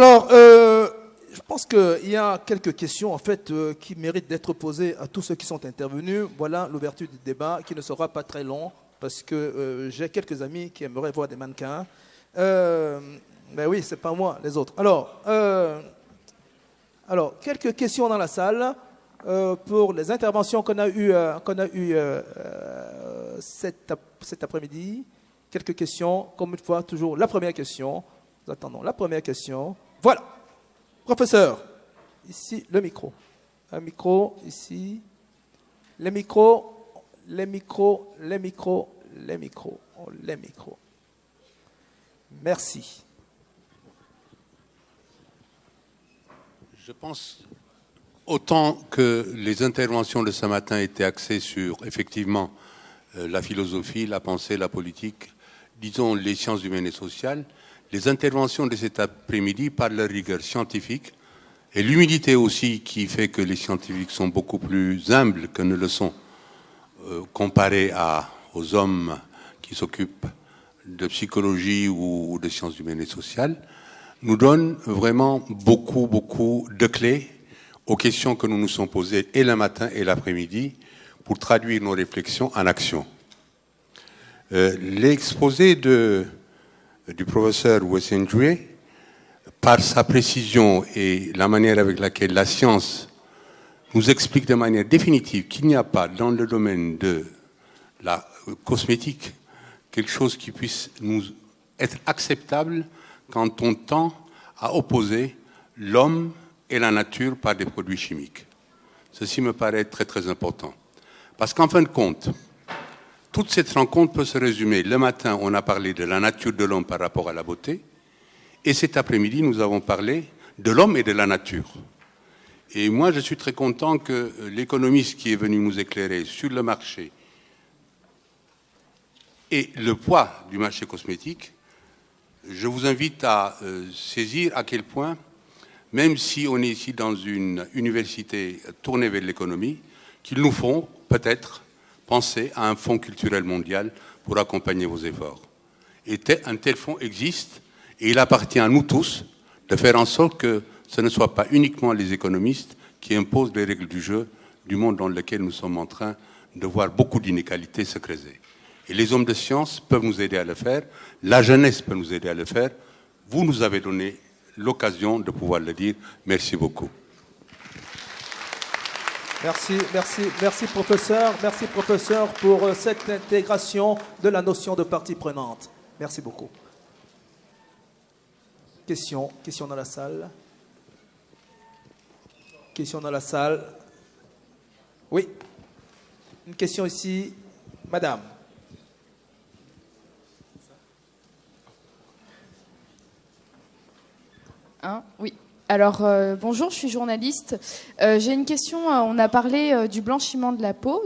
Alors, je pense qu'il y a quelques questions en fait qui méritent d'être posées à tous ceux qui sont intervenus. Voilà l'ouverture du débat qui ne sera pas très long parce que j'ai quelques amis qui aimeraient voir des mannequins. Mais oui, c'est pas moi, les autres. Alors, quelques questions dans la salle pour les interventions qu'on a eues cet après-midi. Quelques questions, comme une fois, toujours la première question. Nous attendons la première question. Voilà. Professeur, ici le micro. Un micro, ici. Les micros. Merci. Je pense, autant que les interventions de ce matin étaient axées sur, effectivement, la philosophie, la pensée, la politique, disons les sciences humaines et sociales, les interventions de cet après-midi, par leur rigueur scientifique, et l'humilité aussi qui fait que les scientifiques sont beaucoup plus humbles que ne le sont comparés aux hommes qui s'occupent de psychologie ou de sciences humaines et sociales, nous donne vraiment beaucoup de clés aux questions que nous nous sommes posées et le matin et l'après-midi pour traduire nos réflexions en action. L'exposé du professeur Wessendjoué, par sa précision et la manière avec laquelle la science nous explique de manière définitive qu'il n'y a pas dans le domaine de la cosmétique quelque chose qui puisse nous être acceptable quand on tend à opposer l'homme et la nature par des produits chimiques. Ceci me paraît très important. Parce qu'en fin de compte, toute cette rencontre peut se résumer. Le matin, on a parlé de la nature de l'homme par rapport à la beauté. Et cet après-midi, nous avons parlé de l'homme et de la nature. Et moi, je suis très content que l'économiste qui est venu nous éclairer sur le marché et le poids du marché cosmétique, je vous invite à saisir à quel point, même si on est ici dans une université tournée vers l'économie, qu'ils nous font peut-être penser à un fonds culturel mondial pour accompagner vos efforts. Et un tel fonds existe, et il appartient à nous tous de faire en sorte que ce ne soit pas uniquement les économistes qui imposent les règles du jeu du monde dans lequel nous sommes en train de voir beaucoup d'inégalités se creuser. Et les hommes de science peuvent nous aider à le faire, la jeunesse peut nous aider à le faire. Vous nous avez donné l'occasion de pouvoir le dire. Merci beaucoup. Merci professeur pour cette intégration de la notion de partie prenante. Merci beaucoup. Question dans la salle. Question dans la salle. Oui. Une question ici, madame. Oui. Alors, bonjour, je suis journaliste. J'ai une question. On a parlé du blanchiment de la peau,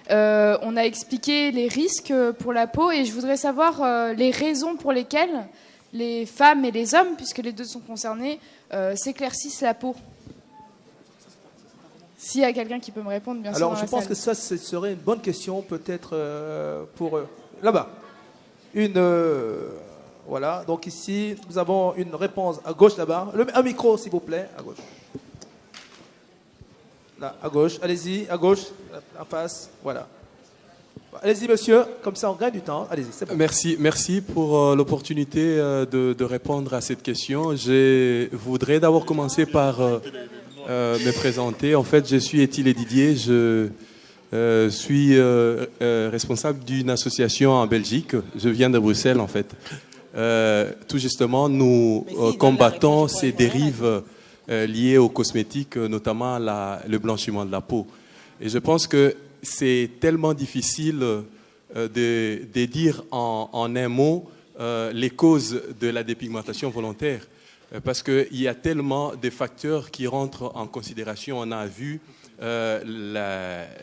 on a expliqué les risques pour la peau et je voudrais savoir les raisons pour lesquelles les femmes et les hommes, puisque les deux sont concernés, s'éclaircissent la peau. S'il y a quelqu'un qui peut me répondre, bien sûr. Alors, je pense que ça, ce serait une bonne question, peut-être pour là-bas. Voilà, donc ici, nous avons une réponse à gauche là-bas. Un micro, s'il vous plaît, à gauche. Là, à gauche, allez-y, à gauche, en face, voilà. Allez-y, monsieur, comme ça on gagne du temps. Allez-y, c'est bon. Merci pour l'opportunité de répondre à cette question. Je voudrais d'abord commencer par me présenter. En fait, je suis Étile Didier, je suis responsable d'une association en Belgique. Je viens de Bruxelles, en fait. Tout justement, nous combattons ces dérives liées aux cosmétiques, notamment le blanchiment de la peau. Et je pense que c'est tellement difficile de dire en un mot les causes de la dépigmentation volontaire, parce qu'il y a tellement de facteurs qui rentrent en considération. On a vu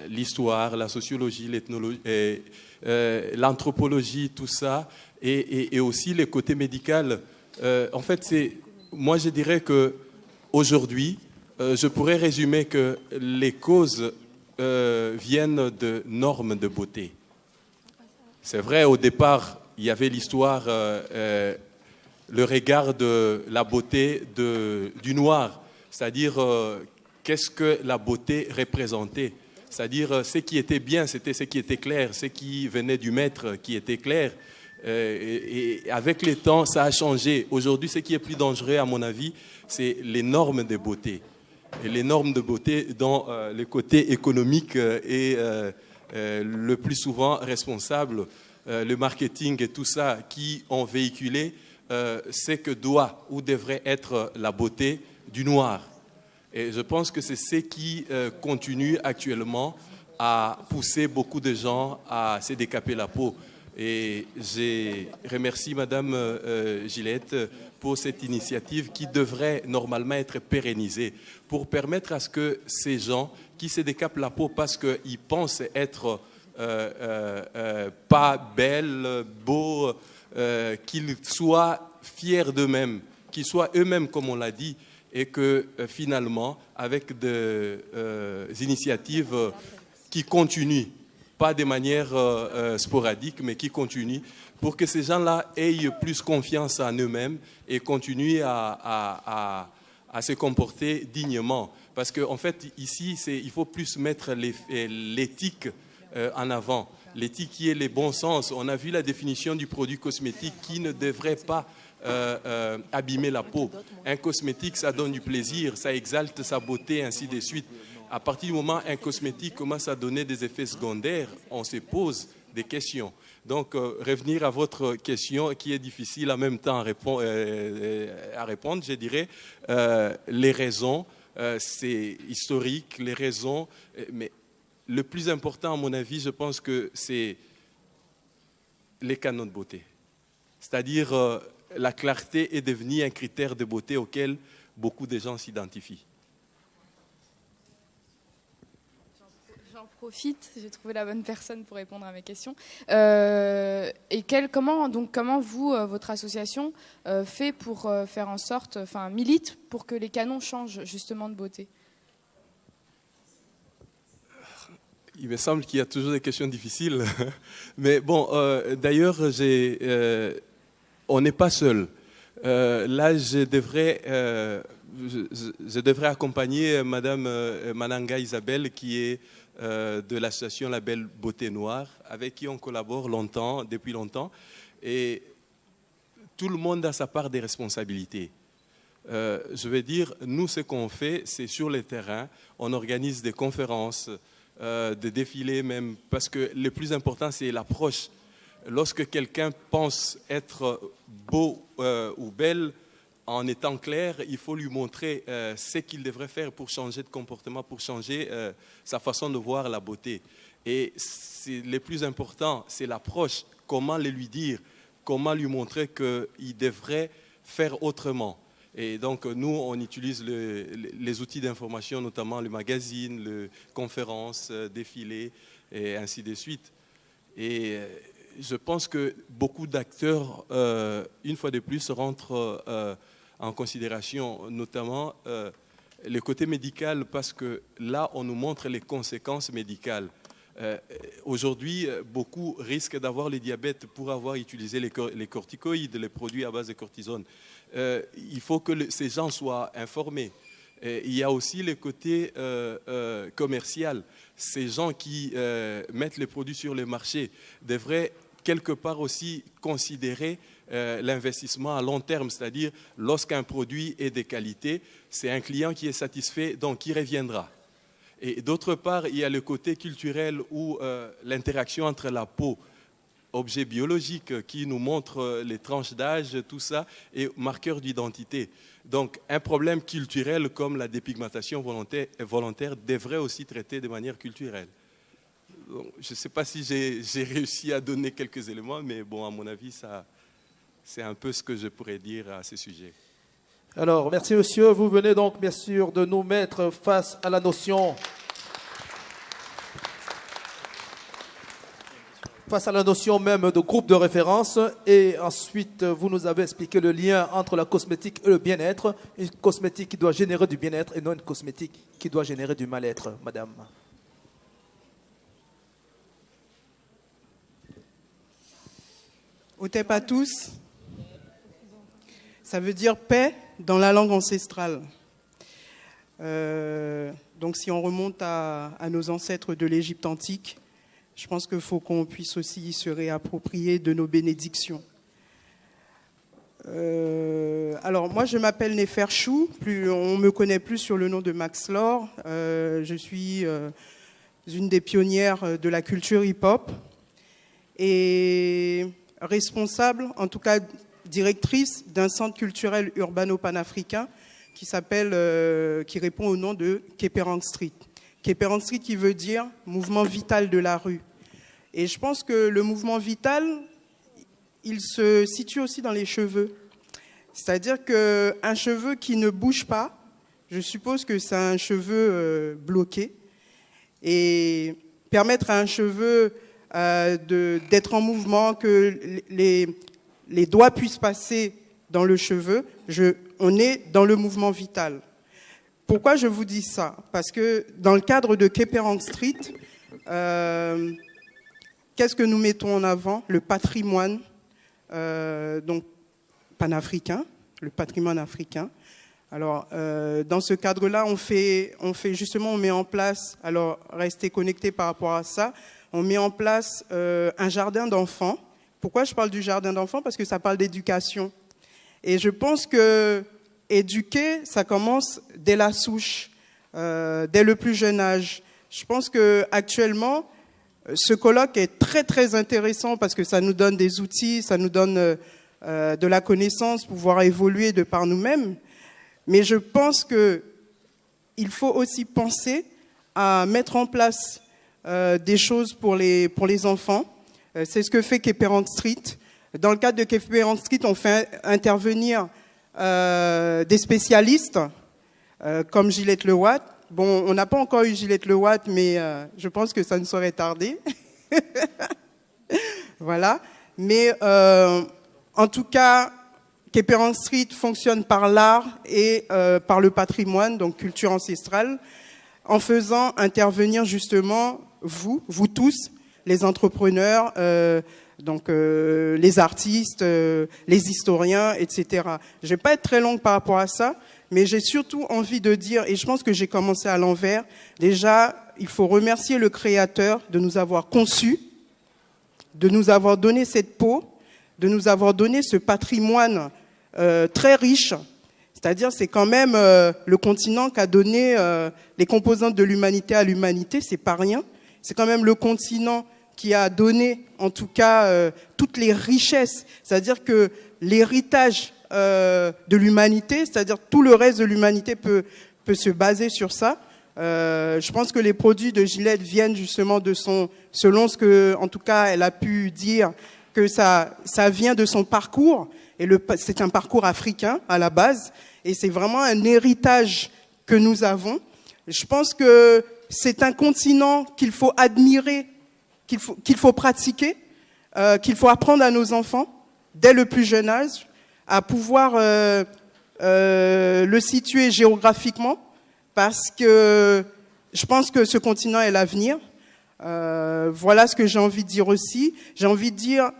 l'histoire, la sociologie, l'ethnologie, l'anthropologie, tout ça, et aussi le côté médical. En fait, moi je dirais que aujourd'hui, je pourrais résumer que les causes viennent de normes de beauté. C'est vrai, au départ, il y avait l'histoire le regard de la beauté du noir, c'est-à-dire qu'est-ce que la beauté représentait. C'est-à-dire ce qui était bien, c'était ce qui était clair, ce qui venait du maître qui était clair. Et avec le temps, ça a changé. Aujourd'hui, ce qui est plus dangereux, à mon avis, c'est les normes de beauté. Et les normes de beauté dans le côté économique est le plus souvent responsable. Le marketing et tout ça qui ont véhiculé, c'est que doit ou devrait être la beauté du noir. Et je pense que c'est ce qui continue actuellement à pousser beaucoup de gens à se décaper la peau. Et je remercie Madame Gillette pour cette initiative qui devrait normalement être pérennisée pour permettre à ce que ces gens qui se décapent la peau parce qu'ils pensent être pas belles, beaux, qu'ils soient fiers d'eux-mêmes, qu'ils soient eux-mêmes comme on l'a dit, et que finalement, avec des initiatives qui continuent, pas de manière sporadique, mais qui continuent, pour que ces gens-là aient plus confiance en eux-mêmes et continuent à se comporter dignement. Parce qu'en fait, ici, il faut plus mettre l'éthique en avant. L'éthique qui est le bon sens. On a vu la définition du produit cosmétique qui ne devrait pas abîmer la peau. Un cosmétique, ça donne du plaisir, ça exalte sa beauté, ainsi de suite. À partir du moment où un cosmétique commence à donner des effets secondaires, on se pose des questions. Donc, revenir à votre question qui est difficile en même temps à répondre, je dirais, les raisons, c'est historique, les raisons, mais le plus important, à mon avis, je pense que c'est les canons de beauté. C'est-à-dire, la clarté est devenue un critère de beauté auquel beaucoup de gens s'identifient. J'en profite, j'ai trouvé la bonne personne pour répondre à mes questions. Et comment vous, votre association, fait pour faire en sorte, milite pour que les canons changent justement de beauté? Il me semble qu'il y a toujours des questions difficiles. Mais bon, d'ailleurs, on n'est pas seul. Là, je devrais accompagner Madame Mananga Isabelle, qui est de l'association Label Beauté Noire, avec qui on collabore depuis longtemps. Et tout le monde a sa part des responsabilités. Je veux dire, nous, ce qu'on fait, c'est sur le terrain. On organise des conférences, des défilés même, parce que le plus important, c'est l'approche. Lorsque quelqu'un pense être beau ou belle, en étant clair, il faut lui montrer ce qu'il devrait faire pour changer de comportement, pour changer sa façon de voir la beauté. Et le plus important, c'est l'approche. Comment le lui dire, comment lui montrer qu'il devrait faire autrement. Et donc, nous, on utilise les outils d'information, notamment le magazine, les conférences, défilés, et ainsi de suite. Et je pense que beaucoup d'acteurs, une fois de plus, rentrent en considération, notamment le côté médical, parce que là, on nous montre les conséquences médicales. Aujourd'hui, beaucoup risquent d'avoir le diabète pour avoir utilisé les corticoïdes, les produits à base de cortisone. Il faut que ces gens soient informés. Il y a aussi le côté commercial. Ces gens qui mettent les produits sur le marché devraient quelque part aussi considérer l'investissement à long terme, c'est-à-dire lorsqu'un produit est de qualité, c'est un client qui est satisfait, donc qui reviendra. Et d'autre part, il y a le côté culturel où l'interaction entre la peau, objet biologique qui nous montre les tranches d'âge, tout ça, et marqueur d'identité. Donc, un problème culturel comme la dépigmentation volontaire devrait aussi traiter de manière culturelle. Donc, je ne sais pas si j'ai réussi à donner quelques éléments, mais bon, à mon avis, c'est un peu ce que je pourrais dire à ce sujet. Alors, merci monsieur. Vous venez donc bien sûr de nous mettre face à la notion même de groupe de référence. Et ensuite, vous nous avez expliqué le lien entre la cosmétique et le bien-être. Une cosmétique qui doit générer du bien-être et non une cosmétique qui doit générer du mal-être, madame. Otep à tous. Ça veut dire paix dans la langue ancestrale. Donc si on remonte à nos ancêtres de l'Égypte antique, je pense qu'il faut qu'on puisse aussi se réapproprier de nos bénédictions. Alors moi je m'appelle Néfer Chou, on me connaît plus sur le nom de Max Lore. Je suis une des pionnières de la culture hip-hop et responsable, en tout cas directrice d'un centre culturel urbano-panafricain qui répond au nom de Keperang Street. Keperang Street qui veut dire mouvement vital de la rue. Et je pense que le mouvement vital, il se situe aussi dans les cheveux. C'est-à-dire qu'un cheveu qui ne bouge pas, je suppose que c'est un cheveu bloqué. Et permettre à un cheveu d'être en mouvement, que les doigts puissent passer dans le cheveu, on est dans le mouvement vital. Pourquoi je vous dis ça? Parce que dans le cadre de Keperang Street, qu'est-ce que nous mettons en avant? Le patrimoine donc panafricain, le patrimoine africain. Alors, dans ce cadre-là, on met en place, alors restez connectés par rapport à ça, on met en place un jardin d'enfants. Pourquoi je parle du jardin d'enfants? Parce que ça parle d'éducation. Et je pense que éduquer, ça commence dès la souche, dès le plus jeune âge. Je pense qu'actuellement, ce colloque est très très intéressant parce que ça nous donne des outils, ça nous donne de la connaissance, pouvoir évoluer de par nous-mêmes. Mais je pense qu'il faut aussi penser à mettre en place des choses pour les enfants. C'est ce que fait Keperang Street. Dans le cadre de Keperang Street, on fait intervenir des spécialistes comme Gillette Lewatt. Bon, on n'a pas encore eu Gillette Lewatt, mais je pense que ça ne saurait tarder. Voilà. Mais en tout cas, Keperang Street fonctionne par l'art et par le patrimoine, donc culture ancestrale, en faisant intervenir justement vous tous, les entrepreneurs, les artistes, les historiens, etc. Je ne vais pas être très longue par rapport à ça, mais j'ai surtout envie de dire, et je pense que j'ai commencé à l'envers, déjà, il faut remercier le Créateur de nous avoir conçus, de nous avoir donné cette peau, de nous avoir donné ce patrimoine très riche. C'est-à-dire, c'est quand même le continent qui a donné les composantes de l'humanité à l'humanité, c'est pas rien. C'est quand même le continent qui a donné, en tout cas, toutes les richesses. C'est-à-dire que l'héritage de l'humanité, c'est-à-dire tout le reste de l'humanité peut se baser sur ça. Je pense que les produits de Gillette viennent justement selon ce que, en tout cas, elle a pu dire, que ça vient de son parcours. Et c'est un parcours africain à la base. Et c'est vraiment un héritage que nous avons. Je pense que c'est un continent qu'il faut admirer, qu'il faut pratiquer, qu'il faut apprendre à nos enfants, dès le plus jeune âge, à pouvoir le situer géographiquement, parce que je pense que ce continent est l'avenir. Voilà ce que j'ai envie de dire aussi. J'ai envie de dire,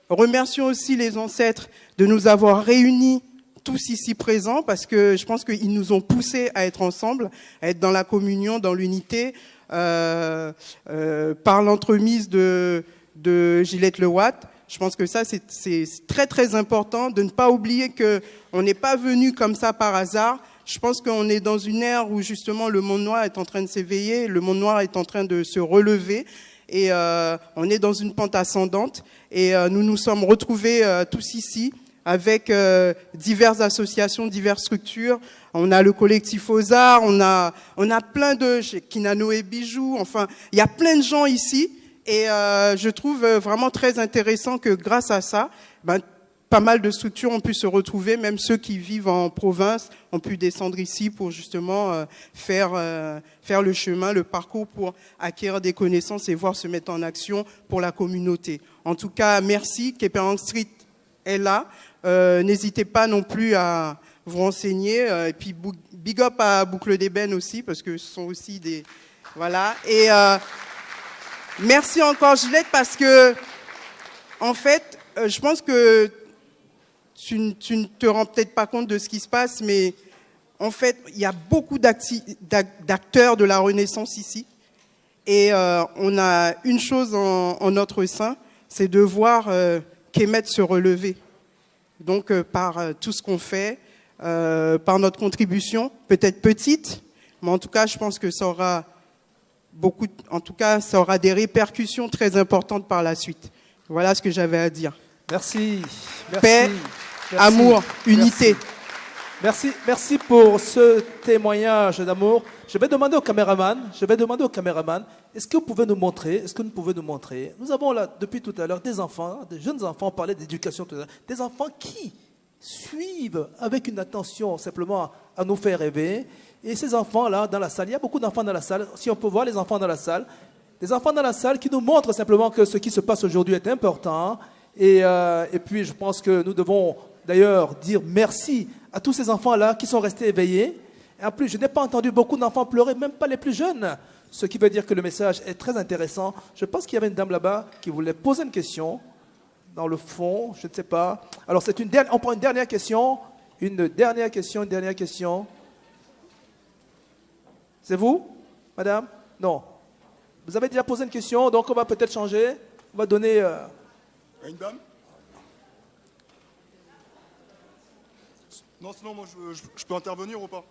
remercions aussi les ancêtres de nous avoir réunis tous ici présents, parce que je pense qu'ils nous ont poussés à être ensemble, à être dans la communion, dans l'unité, par l'entremise de Gillette Lewatt. Je pense que ça, c'est très très important de ne pas oublier qu'on n'est pas venu comme ça par hasard. Je pense qu'on est dans une ère où justement le monde noir est en train de s'éveiller, le monde noir est en train de se relever, et on est dans une pente ascendante. Et nous nous sommes retrouvés tous ici avec diverses associations, diverses structures. On a le collectif aux arts, on a plein de Kinano et Bijoux. Enfin, il y a plein de gens ici, et je trouve vraiment très intéressant que grâce à ça, pas mal de structures ont pu se retrouver, même ceux qui vivent en province ont pu descendre ici pour justement faire le chemin, le parcours pour acquérir des connaissances et voir se mettre en action pour la communauté. En tout cas, merci. Keperang Street est là. N'hésitez pas non plus à vous renseigner. Et puis, big up à Boucle d'Ébène aussi, parce que ce sont aussi des... Voilà. Et merci encore, Gillette, parce que, en fait, je pense que tu ne te rends peut-être pas compte de ce qui se passe, mais en fait, il y a beaucoup d'acteurs de la Renaissance ici. Et on a une chose en notre sein, c'est de voir Kemet se relever. Donc, par tout ce qu'on fait, par notre contribution, peut-être petite, mais en tout cas, je pense que ça aura ça aura des répercussions très importantes par la suite. Voilà ce que j'avais à dire. Merci. Paix, amour, unité. Merci pour ce témoignage d'amour. Je vais demander au caméraman, est-ce que vous pouvez nous montrer, nous avons là, depuis tout à l'heure, des enfants, des jeunes enfants, on parlait d'éducation tout à l'heure, des enfants qui suivent avec une attention simplement à nous faire rêver. Et ces enfants-là, dans la salle, il y a beaucoup d'enfants dans la salle, si on peut voir les enfants dans la salle, des enfants dans la salle qui nous montrent simplement que ce qui se passe aujourd'hui est important. Et puis, je pense que nous devons d'ailleurs dire merci à tous ces enfants-là qui sont restés éveillés. Et en plus, je n'ai pas entendu beaucoup d'enfants pleurer, même pas les plus jeunes. Ce qui veut dire que le message est très intéressant. Je pense qu'il y avait une dame là-bas qui voulait poser une question. Dans le fond, je ne sais pas. Alors, on prend une dernière question. Une dernière question. C'est vous, madame? Non. Vous avez déjà posé une question, donc on va peut-être changer. On va donner... Une dame? Non, sinon, moi, je peux intervenir ou pas?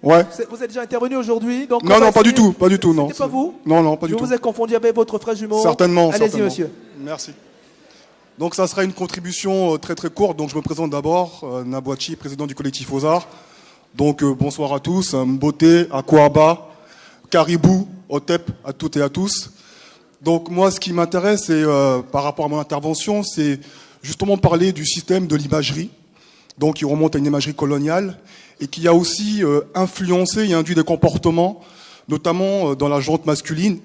Ouais. Vous êtes déjà intervenu aujourd'hui, donc... Non, pas du tout, non. C'était pas vous? Non, pas du tout. Je vous ai confondu avec votre frère jumeau? Certainement. Allez-y, monsieur. Merci. Donc, ça sera une contribution très très courte. Donc, je me présente d'abord, Nabouachi, président du collectif aux Arts. Donc, bonsoir à tous, Mbote, Akwaba, Caribou, Otep, à toutes et à tous. Donc, moi, ce qui m'intéresse, c'est, par rapport à mon intervention, c'est justement parler du système de l'imagerie, donc qui remonte à une imagerie coloniale, et qui a aussi influencé et induit des comportements, notamment dans la gente masculine,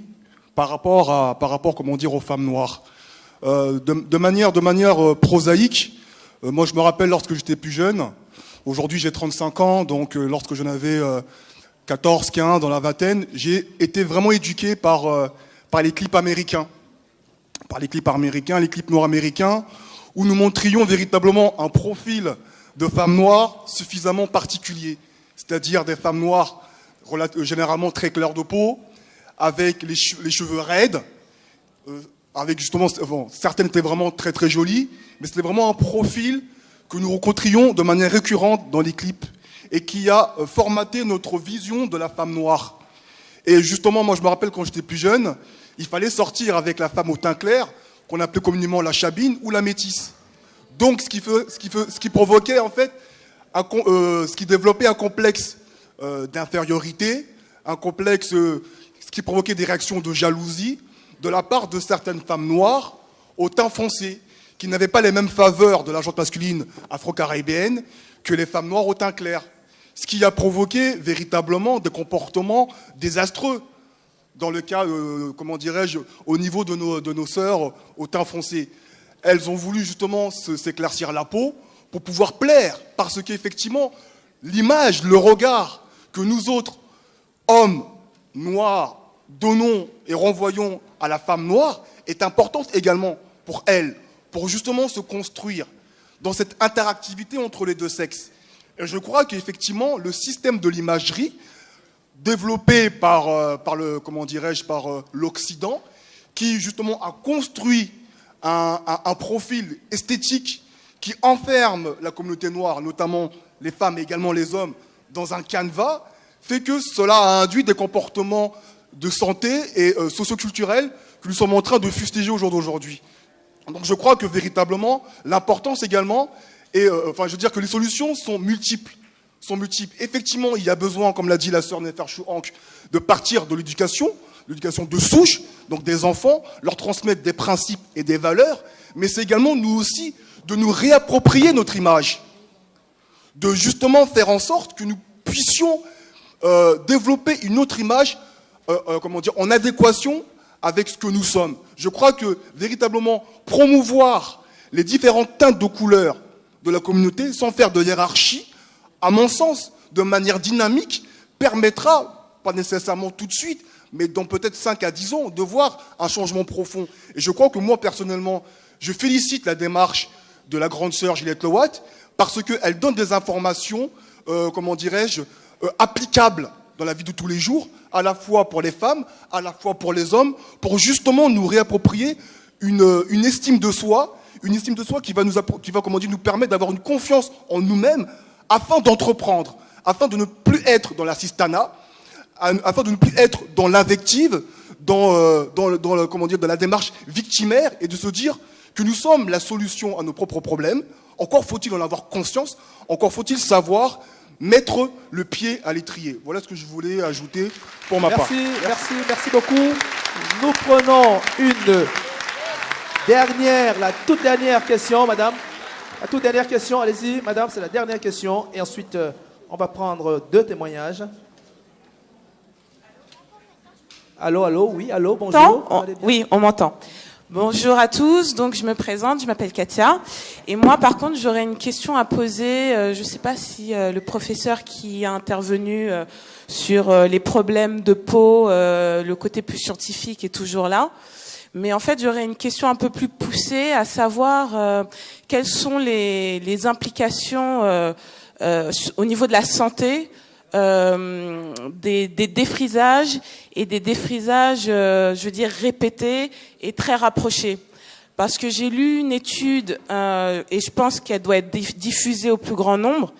par rapport, comment dire, aux femmes noires. De manière prosaïque, moi, je me rappelle lorsque j'étais plus jeune. Aujourd'hui, j'ai 35 ans, donc lorsque j'en avais 14, 15, dans la vingtaine, j'ai été vraiment éduqué par les clips américains. Par les clips américains, les clips nord-américains, où nous montrions véritablement un profil de femmes noires suffisamment particulier. C'est-à-dire des femmes noires généralement très claires de peau, avec les cheveux raides, avec justement, certaines étaient vraiment très très jolies, mais c'était vraiment un profil que nous rencontrions de manière récurrente dans les clips et qui a formaté notre vision de la femme noire. Et justement, moi je me rappelle quand j'étais plus jeune, il fallait sortir avec la femme au teint clair, qu'on appelait communément la chabine ou la métisse. Donc ce qui provoquait en fait, ce qui développait un complexe d'infériorité, un complexe, ce qui provoquait des réactions de jalousie de la part de certaines femmes noires au teint foncé, qui n'avaient pas les mêmes faveurs de la gente masculine afro-caribéenne que les femmes noires au teint clair. Ce qui a provoqué véritablement des comportements désastreux dans le cas, comment dirais-je, au niveau de nos sœurs au teint foncé. Elles ont voulu justement s'éclaircir la peau pour pouvoir plaire, parce qu'effectivement, l'image, le regard que nous autres, hommes noirs, donnons et renvoyons à la femme noire est importante également pour elles, pour justement se construire dans cette interactivité entre les deux sexes. Et je crois qu'effectivement, le système de l'imagerie, développé par l'Occident, qui justement a construit un profil esthétique qui enferme la communauté noire, notamment les femmes et également les hommes, dans un canevas, fait que cela a induit des comportements de santé et socioculturels que nous sommes en train de fustiger au jour d'aujourd'hui. Donc je crois que véritablement, l'importance également, je veux dire que les solutions sont multiples. Effectivement, il y a besoin, comme l'a dit la sœur Neferchou Hank, de partir de l'éducation de souche, donc des enfants, leur transmettre des principes et des valeurs, mais c'est également nous aussi de nous réapproprier notre image, de justement faire en sorte que nous puissions développer une autre image, en adéquation avec ce que nous sommes. Je crois que véritablement promouvoir les différentes teintes de couleurs de la communauté sans faire de hiérarchie, à mon sens, de manière dynamique, permettra, pas nécessairement tout de suite, mais dans peut-être 5 à 10 ans, de voir un changement profond. Et je crois que moi, personnellement, je félicite la démarche de la grande sœur Gillette Lewat, parce qu'elle donne des informations, applicables dans la vie de tous les jours, à la fois pour les femmes, à la fois pour les hommes, pour justement nous réapproprier une estime de soi qui va nous permettre d'avoir une confiance en nous-mêmes afin d'entreprendre, afin de ne plus être dans l'assistanat, afin de ne plus être dans l'invective, dans la démarche victimaire, et de se dire que nous sommes la solution à nos propres problèmes. Encore faut-il en avoir conscience, encore faut-il savoir mettre le pied à l'étrier. Voilà ce que je voulais ajouter pour ma part. Merci beaucoup. Nous prenons la toute dernière question, madame. La toute dernière question, allez-y, madame, c'est la dernière question. Et ensuite, on va prendre 2 témoignages. Allô, oui, allô, bonjour. Oui, on m'entend. Bonjour à tous, donc je me présente, je m'appelle Katia. Et moi, par contre, j'aurais une question à poser. Je ne sais pas si le professeur qui a intervenu sur les problèmes de peau, le côté plus scientifique est toujours là. Mais en fait, j'aurais une question un peu plus poussée, à savoir quelles sont les implications au niveau de la santé des défrisages et des défrisages, je veux dire, répétés et très rapprochés. Parce que j'ai lu une étude, et je pense qu'elle doit être diffusée au plus grand nombre,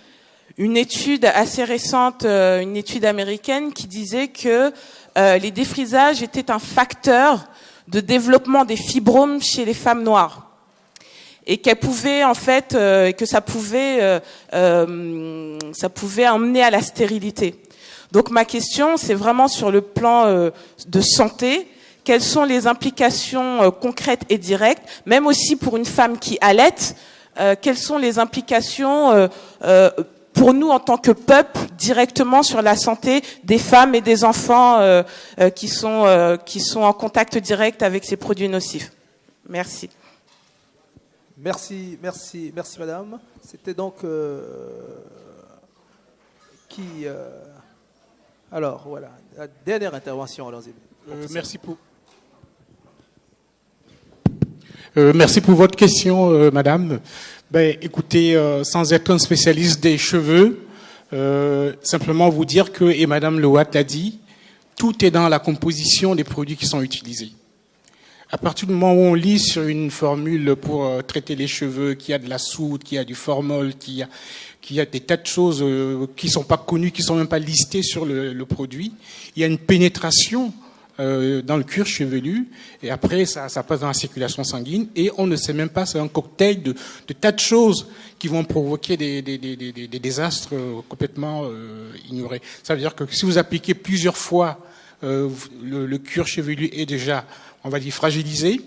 une étude assez récente, une étude américaine qui disait que les défrisages étaient un facteur de développement des fibromes chez les femmes noires. Et qu'elle pouvait en fait, que ça pouvait emmener à la stérilité. Donc ma question, c'est vraiment sur le plan de santé. Quelles sont les implications concrètes et directes, même aussi pour une femme qui allaite, quelles sont les implications pour nous en tant que peuple directement sur la santé des femmes et des enfants qui sont en contact direct avec ces produits nocifs. Merci. Merci madame. C'était donc alors voilà, la dernière intervention. Merci pour votre question, madame. Écoutez, sans être un spécialiste des cheveux, simplement vous dire que, et madame Lewat l'a dit, tout est dans la composition des produits qui sont utilisés. À partir du moment où on lit sur une formule pour traiter les cheveux, qu'il y a de la soude, qu'il y a du formol, qu'il y a des tas de choses qui sont pas connues, qui sont même pas listées sur le produit, il y a une pénétration dans le cuir chevelu, et après ça passe dans la circulation sanguine, et on ne sait même pas, c'est un cocktail de tas de choses qui vont provoquer des désastres complètement ignorés. Ça veut dire que si vous appliquez plusieurs fois le cuir chevelu est déjà, on va dire, fragilisé,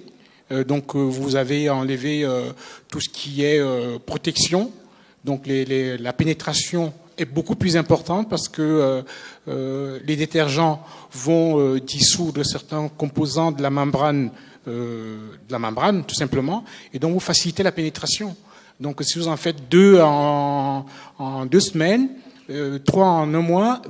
donc vous avez enlevé tout ce qui est protection, donc la pénétration est beaucoup plus importante parce que les détergents vont dissoudre certains composants de la membrane, tout simplement, et donc vous facilitez la pénétration. Donc si vous en faites 2 en 2 semaines, 3 en 1 mois,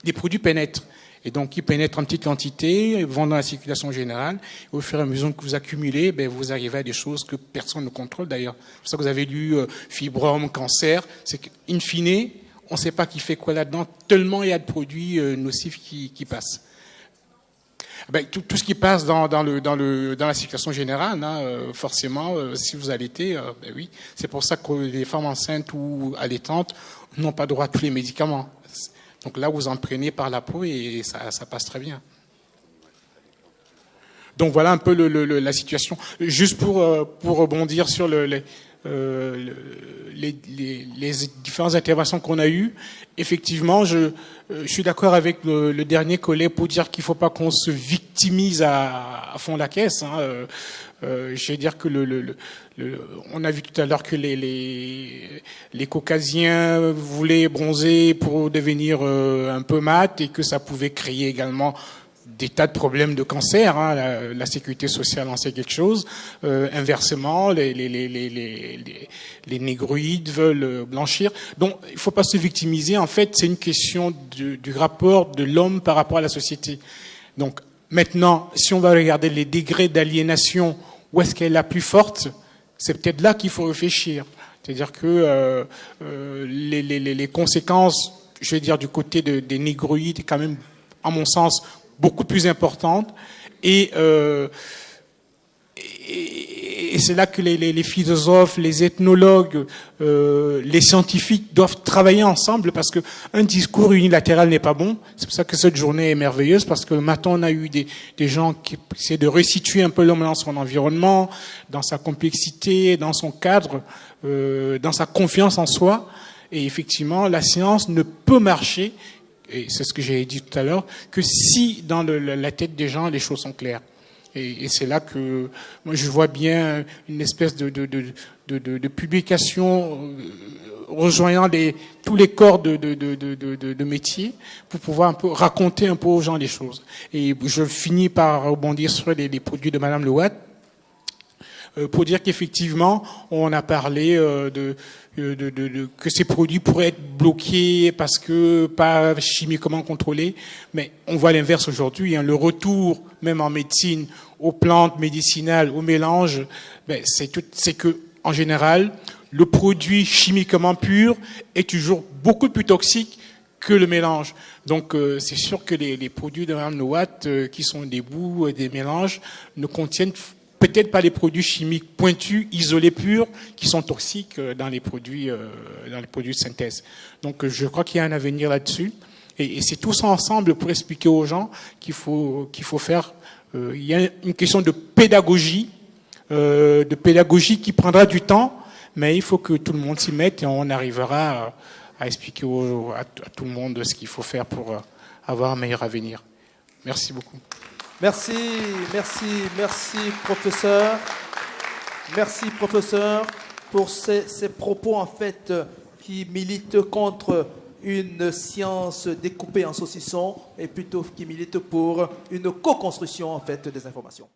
les produits pénètrent. Et donc, ils pénètrent en petite quantité, vont dans la circulation générale. Et au fur et à mesure que vous accumulez, vous arrivez à des choses que personne ne contrôle d'ailleurs. C'est pour ça que vous avez lu fibrome, cancer. C'est qu'in fine, on ne sait pas qui fait quoi là-dedans, tellement il y a de produits nocifs qui passent. Tout ce qui passe dans la circulation générale, forcément, si vous allaitez, oui. C'est pour ça que les femmes enceintes ou allaitantes n'ont pas droit à tous les médicaments. Donc là, vous en prenez par la peau et ça passe très bien. Donc voilà un peu la situation. Juste pour rebondir sur les différentes interventions qu'on a eues, effectivement, je suis d'accord avec le dernier collègue pour dire qu'il ne faut pas qu'on se victimise à fond la caisse. Je vais dire que on a vu tout à l'heure que les Caucasiens voulaient bronzer pour devenir un peu mat et que ça pouvait créer également des tas de problèmes de cancer. La sécurité sociale en sait quelque chose. Inversement, les négroïdes veulent blanchir. Donc, il ne faut pas se victimiser. En fait, c'est une question du rapport de l'homme par rapport à la société. Donc, maintenant, si on va regarder les degrés d'aliénation, où est-ce qu'elle est la plus forte? C'est peut-être là qu'il faut réfléchir. C'est-à-dire que les conséquences, je vais dire, du côté des négroïdes, est quand même, à mon sens, beaucoup plus importante. Et c'est là que les philosophes, les ethnologues, les scientifiques doivent travailler ensemble, parce que un discours unilatéral n'est pas bon. C'est pour ça que cette journée est merveilleuse, parce que le matin, on a eu des gens qui essaient de resituer un peu l'homme dans son environnement, dans sa complexité, dans son cadre, dans sa confiance en soi. Et effectivement, la science ne peut marcher, et c'est ce que j'ai dit tout à l'heure, que si dans la tête des gens, les choses sont claires. Et c'est là que moi je vois bien une espèce de publication rejoignant tous les corps de métier pour pouvoir un peu raconter un peu aux gens les choses. Et je finis par rebondir sur les produits de Madame Louat, pour dire qu'effectivement, on a parlé que ces produits pourraient être bloqués parce que pas chimiquement contrôlés, mais on voit l'inverse aujourd'hui. Le retour, même en médecine, aux plantes médicinales, aux mélanges, c'est que en général, le produit chimiquement pur est toujours beaucoup plus toxique que le mélange. Donc c'est sûr que les produits de Mme Louat, qui sont des bouts, des mélanges, ne contiennent peut-être pas les produits chimiques pointus, isolés, purs, qui sont toxiques dans les produits de synthèse. Donc je crois qu'il y a un avenir là-dessus. Et c'est tous ensemble pour expliquer aux gens qu'il faut faire. Il y a une question de pédagogie qui prendra du temps, mais il faut que tout le monde s'y mette et on arrivera à expliquer à tout le monde ce qu'il faut faire pour avoir un meilleur avenir. Merci beaucoup. Merci, professeur. Merci, professeur, pour ces propos, en fait, qui militent contre une science découpée en saucissons et plutôt qui militent pour une co-construction, en fait, des informations.